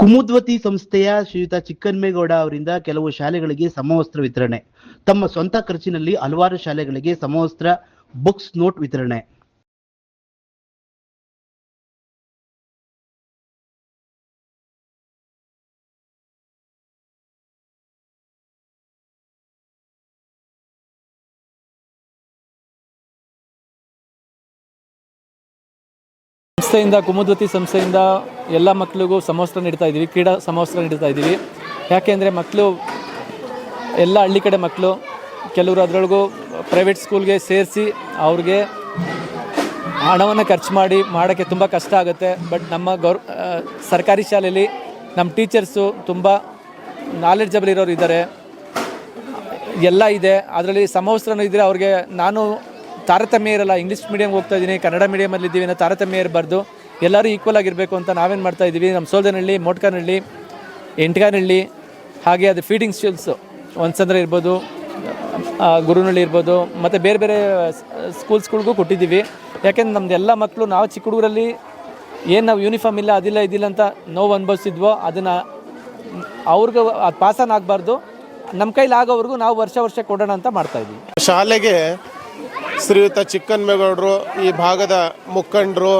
ಕುಮುದ್ವತಿ ಸಂಸ್ಥೆಯ ಶ್ರೀಯುತ ಚಿಕ್ಕನ್ಮೇಗೌಡ ಅವರಿಂದ ಕೆಲವು ಶಾಲೆಗಳಿಗೆ ಸಮವಸ್ತ್ರ ವಿತರಣೆ. ತಮ್ಮ ಸ್ವಂತ ಖರ್ಚಿನಲ್ಲಿ ಹಲವಾರು ಶಾಲೆಗಳಿಗೆ ಸಮವಸ್ತ್ರ, ಬುಕ್ಸ್, ನೋಟ್ ವಿತರಣೆ. ಸಂಸ್ಥೆಯಿಂದ ಕುಮುದ್ವತಿ ಸಂಸ್ಥೆಯಿಂದ ಎಲ್ಲ ಮಕ್ಕಳಿಗೂ ಸಮವಸ್ತ್ರ ನೀಡ್ತಾ ಇದ್ದೀವಿ, ಕ್ರೀಡಾ ಸಮವಸ್ತ್ರ ನೀಡ್ತಾ ಇದ್ದೀವಿ. ಯಾಕೆಂದರೆ ಮಕ್ಕಳು ಎಲ್ಲ ಹಳ್ಳಿ ಕಡೆ ಮಕ್ಕಳು, ಕೆಲವರು ಅದರೊಳಗೂ ಪ್ರೈವೇಟ್ ಸ್ಕೂಲ್ಗೆ ಸೇರಿಸಿ ಅವ್ರಿಗೆ ಹಣವನ್ನು ಖರ್ಚು ಮಾಡೋಕ್ಕೆ ತುಂಬ ಕಷ್ಟ ಆಗುತ್ತೆ. ಬಟ್ ನಮ್ಮ ಸರ್ಕಾರಿ ಶಾಲೆಯಲ್ಲಿ ನಮ್ಮ ಟೀಚರ್ಸು ತುಂಬ ನಾಲೆಡ್ಜಬಲ್ ಇರೋರು ಇದ್ದಾರೆ, ಎಲ್ಲ ಇದೆ. ಅದರಲ್ಲಿ ಸಮವಸ್ತ್ರನೂ ಇದ್ದರೆ ಅವ್ರಿಗೆ ನಾನು ತಾರತಮ್ಯ ಇರಲ್ಲ. ಇಂಗ್ಲೀಷ್ ಮೀಡಿಯಮ್ಗೆ ಹೋಗ್ತಾ ಇದ್ದೀನಿ, ಕನ್ನಡ ಮೀಡಿಯಮಲ್ಲಿ ಇದ್ದೀವಿ ಅನ್ನೋ ತಾರತಮ್ಯ ಇರಬಾರ್ದು, ಎಲ್ಲರೂ ಈಕ್ವಲ್ ಆಗಿರಬೇಕು ಅಂತ ನಾವೇನು ಮಾಡ್ತಾಯಿದ್ದೀವಿ. ನಮ್ಮ ಸೋಲ್ದನಹಳ್ಳಿ, ಮೋಟ್ಕನಹಳ್ಳಿ, ಎಂಟ್ಗಾನಹಳ್ಳಿ, ಹಾಗೆ ಅದು ಫೀಡಿಂಗ್ ಸ್ಕೂಲ್ಸು ಒಂದ್ಸಂದ್ರ ಇರ್ಬೋದು, ಗುರುನಹಳ್ಳಿ ಇರ್ಬೋದು, ಮತ್ತು ಬೇರೆ ಬೇರೆ ಸ್ಕೂಲ್ಸ್ಗಳಿಗೂ ಕೊಟ್ಟಿದ್ದೀವಿ. ಯಾಕೆಂದ್ರೆ ನಮ್ದು ಎಲ್ಲ ಮಕ್ಕಳು ನಾವು ಚಿಕ್ಕ ಹುಡುಗರಲ್ಲಿ ಏನು ನಾವು ಯೂನಿಫಾರ್ಮ್ ಇಲ್ಲ, ಅದಿಲ್ಲ ಅಂತ ನೋವು ಅನುಭವಿಸಿದ್ವೋ ಅದನ್ನು ಅವ್ರಿಗೂ ಅದು ಪಾಸನ್ ಆಗಬಾರ್ದು. ನಮ್ಮ ಕೈಲಿ ಆಗೋವ್ರಿಗೂ ನಾವು ವರ್ಷ ಕೊಡೋಣ ಅಂತ ಮಾಡ್ತಾಯಿದ್ದೀವಿ. ಶಾಲೆಗೆ ಶ್ರೀಯುತ ಚಿಕ್ಕನ್ಮೇಗೌಡರು, ಈ ಭಾಗದ ಮುಖಂಡರು,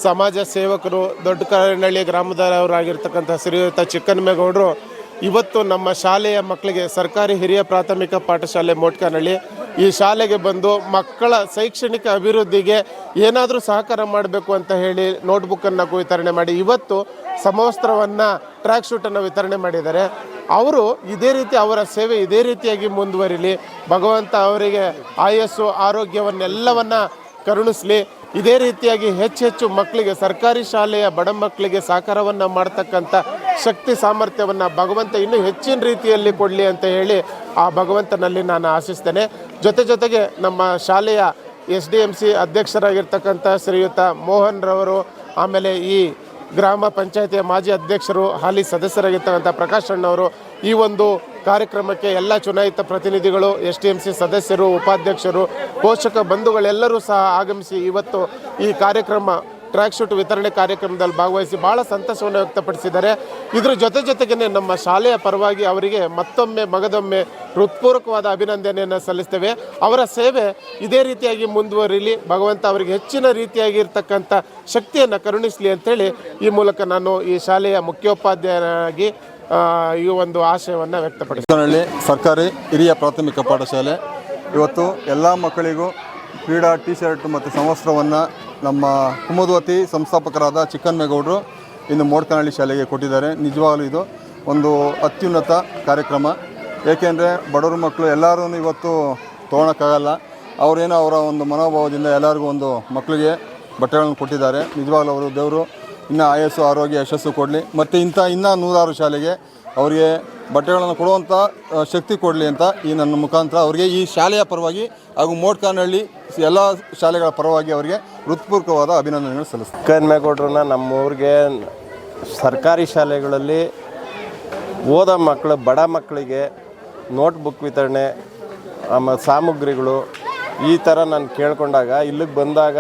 ಸಮಾಜ ಸೇವಕರು, ದೊಡ್ಡ ಕರನಹಳ್ಳಿ ಗ್ರಾಮದವರಾಗಿರ್ತಕ್ಕಂಥ ಶ್ರೀಯುತ ಚಿಕ್ಕನ್ಮೇಗೌಡರು ಇವತ್ತು ನಮ್ಮ ಶಾಲೆಯ ಮಕ್ಕಳಿಗೆ ಸರ್ಕಾರಿ ಹಿರಿಯ ಪ್ರಾಥಮಿಕ ಪಾಠಶಾಲೆ ಮೋಟ್ಕನಹಳ್ಳಿ ಈ ಶಾಲೆಗೆ ಬಂದು ಮಕ್ಕಳ ಶೈಕ್ಷಣಿಕ ಅಭಿವೃದ್ಧಿಗೆ ಏನಾದರೂ ಸಹಕಾರ ಮಾಡಬೇಕು ಅಂತ ಹೇಳಿ ನೋಟ್ಬುಕ್ಕನ್ನು ವಿತರಣೆ ಮಾಡಿ ಇವತ್ತು ಸಮವಸ್ತ್ರವನ್ನು, ಟ್ರ್ಯಾಕ್ ಶೂಟನ್ನು ವಿತರಣೆ ಮಾಡಿದ್ದಾರೆ. ಅವರು ಇದೇ ರೀತಿ ಅವರ ಸೇವೆ ಇದೇ ರೀತಿಯಾಗಿ ಮುಂದುವರಿಲಿ, ಭಗವಂತ ಅವರಿಗೆ ಆಯಸ್ಸು ಆರೋಗ್ಯವನ್ನೆಲ್ಲವನ್ನು ಕರುಣಿಸಲಿ. ಇದೇ ರೀತಿಯಾಗಿ ಹೆಚ್ಚು ಮಕ್ಕಳಿಗೆ, ಸರ್ಕಾರಿ ಶಾಲೆಯ ಬಡ ಮಕ್ಕಳಿಗೆ ಸಹಕಾರವನ್ನು ಮಾಡ್ತಕ್ಕಂಥ ಶಕ್ತಿ ಸಾಮರ್ಥ್ಯವನ್ನು ಭಗವಂತ ಇನ್ನೂ ಹೆಚ್ಚಿನ ರೀತಿಯಲ್ಲಿ ಕೊಡಲಿ ಅಂತ ಹೇಳಿ ಆ ಭಗವಂತನಲ್ಲಿ ನಾನು ಆಶಿಸ್ತೇನೆ. ಜೊತೆಗೆ ನಮ್ಮ ಶಾಲೆಯ SDMC ಅಧ್ಯಕ್ಷರಾಗಿರ್ತಕ್ಕಂಥ ಶ್ರೀಯುತ ಮೋಹನ್ ರವರು, ಆಮೇಲೆ ಈ ಗ್ರಾಮ ಪಂಚಾಯತಿಯ ಮಾಜಿ ಅಧ್ಯಕ್ಷರು, ಹಾಲಿ ಸದಸ್ಯರಾಗಿರ್ತಕ್ಕಂಥ ಪ್ರಕಾಶ್ ಅಣ್ಣವರು, ಈ ಒಂದು ಕಾರ್ಯಕ್ರಮಕ್ಕೆ ಎಲ್ಲ ಚುನಾಯಿತ ಪ್ರತಿನಿಧಿಗಳು, SDMC ಸದಸ್ಯರು, ಉಪಾಧ್ಯಕ್ಷರು, ಪೋಷಕ ಬಂಧುಗಳೆಲ್ಲರೂ ಸಹ ಆಗಮಿಸಿ ಇವತ್ತು ಈ ಕಾರ್ಯಕ್ರಮ ಟ್ರ್ಯಾಕ್ ಶೂಟ್ ವಿತರಣೆ ಕಾರ್ಯಕ್ರಮದಲ್ಲಿ ಭಾಗವಹಿಸಿ ಭಾಳ ಸಂತಸವನ್ನು ವ್ಯಕ್ತಪಡಿಸಿದ್ದಾರೆ. ಇದರ ಜೊತೆಗೆ ನಮ್ಮ ಶಾಲೆಯ ಪರವಾಗಿ ಅವರಿಗೆ ಮಗದೊಮ್ಮೆ ಹೃತ್ಪೂರ್ವಕವಾದ ಅಭಿನಂದನೆಯನ್ನು ಸಲ್ಲಿಸ್ತೇವೆ. ಅವರ ಸೇವೆ ಇದೇ ರೀತಿಯಾಗಿ ಮುಂದುವರಿಲಿ, ಭಗವಂತ ಅವರಿಗೆ ಹೆಚ್ಚಿನ ರೀತಿಯಾಗಿರ್ತಕ್ಕಂಥ ಶಕ್ತಿಯನ್ನು ಕರುಣಿಸಲಿ ಅಂತೇಳಿ ಈ ಮೂಲಕ ನಾನು ಈ ಶಾಲೆಯ ಮುಖ್ಯೋಪಾಧ್ಯಾಯನಾಗಿ ಈ ಒಂದು ಆಶಯವನ್ನು ವ್ಯಕ್ತಪಡಿಸ್ತೀನಿ. ಸರ್ಕಾರಿ ಹಿರಿಯ ಪ್ರಾಥಮಿಕ ಪಾಠಶಾಲೆ ಇವತ್ತು ಎಲ್ಲ ಮಕ್ಕಳಿಗೂ ಕ್ರೀಡಾ ಟಿ ಶರ್ಟ್ ಮತ್ತು ಸಮವಸ್ತ್ರವನ್ನು ನಮ್ಮ ಕುಮುದ್ವತಿ ಸಂಸ್ಥಾಪಕರಾದ ಚಿಕ್ಕನ್ಮೇಗೌಡರು ಇಂದು ಮೋಟ್ಕನಹಳ್ಳಿ ಶಾಲೆಗೆ ಕೊಟ್ಟಿದ್ದಾರೆ. ನಿಜವಾಗಲೂ ಇದು ಒಂದು ಅತ್ಯುನ್ನತ ಕಾರ್ಯಕ್ರಮ. ಏಕೆಂದರೆ ಬಡವ್ರ ಮಕ್ಕಳು ಎಲ್ಲರೂ ಇವತ್ತು ತೊಗೊಳಕ್ಕಾಗಲ್ಲ, ಅವರೇನೋ ಅವರ ಒಂದು ಮನೋಭಾವದಿಂದ ಎಲ್ಲರಿಗೂ ಒಂದು ಮಕ್ಕಳಿಗೆ ಬಟ್ಟೆಗಳನ್ನು ಕೊಟ್ಟಿದ್ದಾರೆ. ನಿಜವಾಗ್ಲೂ ಅವರು ದೇವರು ಇನ್ನೂ ಆಯಸ್ಸು ಆರೋಗ್ಯ ಯಶಸ್ಸು ಕೊಡಲಿ, ಮತ್ತು ಇನ್ನೂ 106 ಶಾಲೆಗೆ ಅವರಿಗೆ ಬಟ್ಟೆಗಳನ್ನು ಕೊಡುವಂಥ ಶಕ್ತಿ ಕೊಡಲಿ ಅಂತ ಈ ನನ್ನ ಮುಖಾಂತರ ಅವರಿಗೆ ಈ ಶಾಲೆಯ ಪರವಾಗಿ ಹಾಗೂ ಮೋಟ್ಕನಹಳ್ಳಿ ಎಲ್ಲ ಶಾಲೆಗಳ ಪರವಾಗಿ ಅವರಿಗೆ ಹೃತ್ಪೂರ್ವಕವಾದ ಅಭಿನಂದನೆಗಳು ಸಲ್ಲಿಸ್ತಾರೆ. ಚಿಕ್ಕನ್ಮೇಗೌಡ್ರನ್ನ ನಮ್ಮೂರಿಗೆ ಸರ್ಕಾರಿ ಶಾಲೆಗಳಲ್ಲಿ ಓದೋ ಮಕ್ಕಳು, ಬಡ ಮಕ್ಕಳಿಗೆ ನೋಟ್ಬುಕ್ ವಿತರಣೆ, ಆಮೇಲೆ ಸಾಮಗ್ರಿಗಳು ಈ ಥರ ನಾನು ಕೇಳ್ಕೊಂಡಾಗ ಇಲ್ಲಿಗೆ ಬಂದಾಗ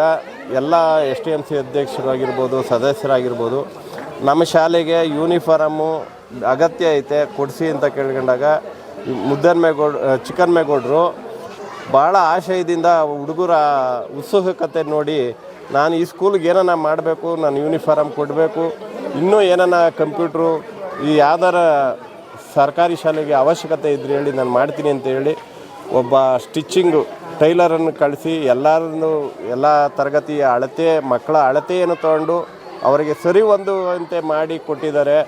ಎಲ್ಲ SDMC ಅಧ್ಯಕ್ಷರಾಗಿರ್ಬೋದು, ಸದಸ್ಯರಾಗಿರ್ಬೋದು, ನಮ್ಮ ಶಾಲೆಗೆ ಯೂನಿಫಾರಮು ಅಗತ್ಯ ಐತೆ ಕೊಡಿಸಿ ಅಂತ ಕೇಳ್ಕೊಂಡಾಗ ಚಿಕ್ಕನ್ಮೇಗೌಡರು ಭಾಳ ಆಶಯದಿಂದ ಹುಡುಗರ ಉತ್ಸುಕತೆ ನೋಡಿ ನಾನು ಈ ಸ್ಕೂಲ್ಗೆ ಏನನ್ನ ಮಾಡಬೇಕು, ನಾನು ಯೂನಿಫಾರಮ್ ಕೊಡಬೇಕು, ಇನ್ನೂ ಏನನ್ನ ಕಂಪ್ಯೂಟ್ರು ಈ ಯಾವ್ದಾರ ಸರ್ಕಾರಿ ಶಾಲೆಗೆ ಅವಶ್ಯಕತೆ ಇದ್ರೆ ಹೇಳಿ ನಾನು ಮಾಡ್ತೀನಿ ಅಂತ ಹೇಳಿ ಒಬ್ಬ ಸ್ಟಿಚ್ಚಿಂಗು ಟೈಲರನ್ನು ಕಳಿಸಿ ಎಲ್ಲ ತರಗತಿಯ ಅಳತೆ, ಮಕ್ಕಳ ಅಳತೆಯನ್ನು ತೊಗೊಂಡು ಅವರಿಗೆ ಸರಿ ಹೊಂದುವಂತೆ ಮಾಡಿ ಕೊಟ್ಟಿದ್ದಾರೆ.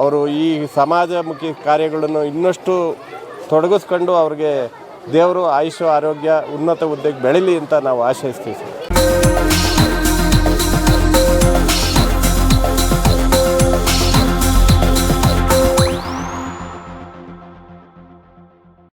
ಅವರು ಈ ಸಮಾಜಮುಖಿ ಕಾರ್ಯಗಳನ್ನು ಇನ್ನಷ್ಟು ತೊಡಗಿಸ್ಕೊಂಡು ಅವ್ರಿಗೆ ದೇವರು ಆಯುಷ್ಯ ಆರೋಗ್ಯ ಉನ್ನತ ಹುದ್ದೆಗೆ ಬೆಳೀಲಿ ಅಂತ ನಾವು ಆಶಯಿಸ್ತೀವಿ ಸರ್.